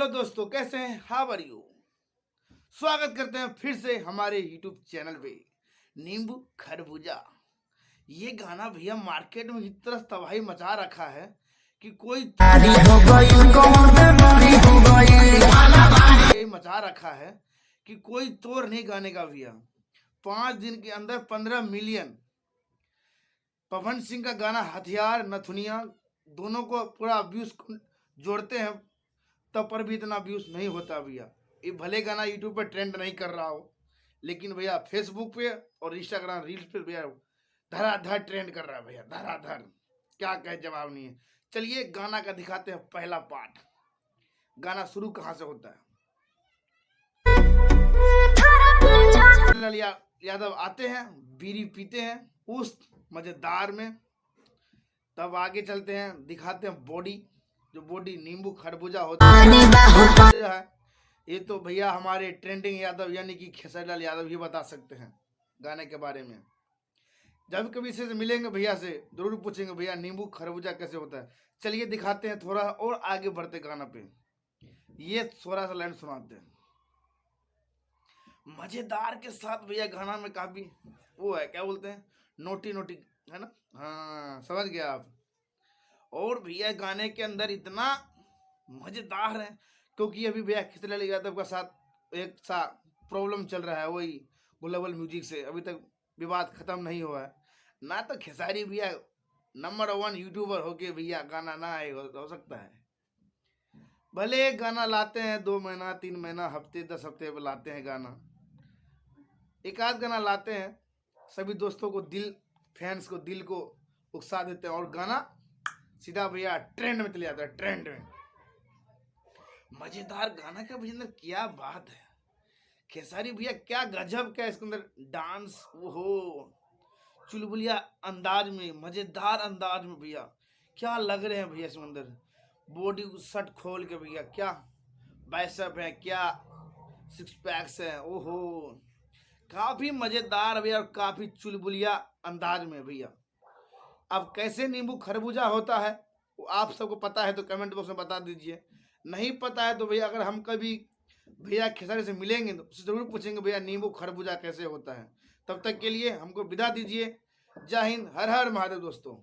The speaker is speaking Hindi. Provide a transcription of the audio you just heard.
हेलो दोस्तों, कैसे हैं? How are you? स्वागत करते हैं फिर से हमारे यूट्यूब चैनल पे। नींबू खरबूजा, ये गाना भैया मार्केट में इस तरह तबाही मचा रखा है कि कोई मचा रखा है कि कोई तोड़ नहीं गाने का भैया। 5 दिन के अंदर 15 मिलियन। पवन सिंह का गाना हथियार नथुनिया दोनों को पूरा व्यूज जोड़ते हैं, तब पर भी इतना व्यूज नहीं होता भैया। ये भले गाना यूट्यूब पे ट्रेंड नहीं कर रहा हो, लेकिन भैया फेसबुक पे और इंस्टाग्राम रील्स पे भैया धड़ाधड़ ट्रेंड कर रहा है भैया, धड़ाधड़। क्या कहे, जवाब नहीं है। चलिए गाना का दिखाते हैं पहला पार्ट। गाना शुरू कहाँ से होता है। यादव आते हैं, बीड़ी पीते हैं उस मजेदार में। तब आगे चलते हैं, दिखाते हैं बॉडी, जो बॉडी नींबू खरबूजा होता है। ये तो भैया हमारे ट्रेंडिंग यादव यानी कि खेसारी लाल यादव ही बता सकते हैं गाने के बारे में। जब कभी इसे मिलेंगे भैया से जरूर पूछेंगे भैया नींबू खरबूजा कैसे होता है। चलिए दिखाते हैं, थोड़ा और आगे बढ़ते गाना पे। ये थोड़ा सा लाइन सुनाते हैं मजेदार के साथ भैया। गाना में काफी वो है, क्या बोलते हैं, नोटी नोटी है ना। हाँ, समझ गया आप। और भैया गाने के अंदर इतना मजेदार है क्योंकि अभी भैया खेसारी लाल यादव का साथ एक सा प्रॉब्लम चल रहा है, वही ग्लोबल म्यूजिक से अभी तक विवाद खत्म नहीं हुआ है ना। तो खेसारी भैया नंबर 1 यूट्यूबर होके भैया गाना ना आए हो सकता है। भले गाना लाते हैं 2 महीना 3 महीना हफ्ते 10 हफ्ते पर लाते हैं गाना, एक आध गाना लाते हैं, सभी दोस्तों को दिल फैंस को दिल को उकसा देते हैं और गाना सीधा भैया ट्रेंड में चले जाता है। ट्रेंड में मजेदार गाना का भैया अंदर क्या बात है। खेसारी भैया क्या गजब का इसके अंदर डांस, ओहो चुलबुलिया अंदाज में, मजेदार अंदाज में भैया क्या लग रहे हैं भैया। इसके अंदर बॉडी शर्ट खोल के भैया क्या बाइसेप है, क्या सिक्स पैक्स है, ओहो काफी मजेदार भैया और काफी चुलबुलिया अंदाज में भैया। अब कैसे नींबू खरबूजा होता है वो आप सबको पता है तो कमेंट बॉक्स में बता दीजिए। नहीं पता है तो भैया अगर हम कभी भैया खेसारी से मिलेंगे तो उससे जरूर पूछेंगे भैया नींबू खरबूजा कैसे होता है। तब तक के लिए हमको विदा दीजिए। जय हिंद, हर हर महादेव दोस्तों।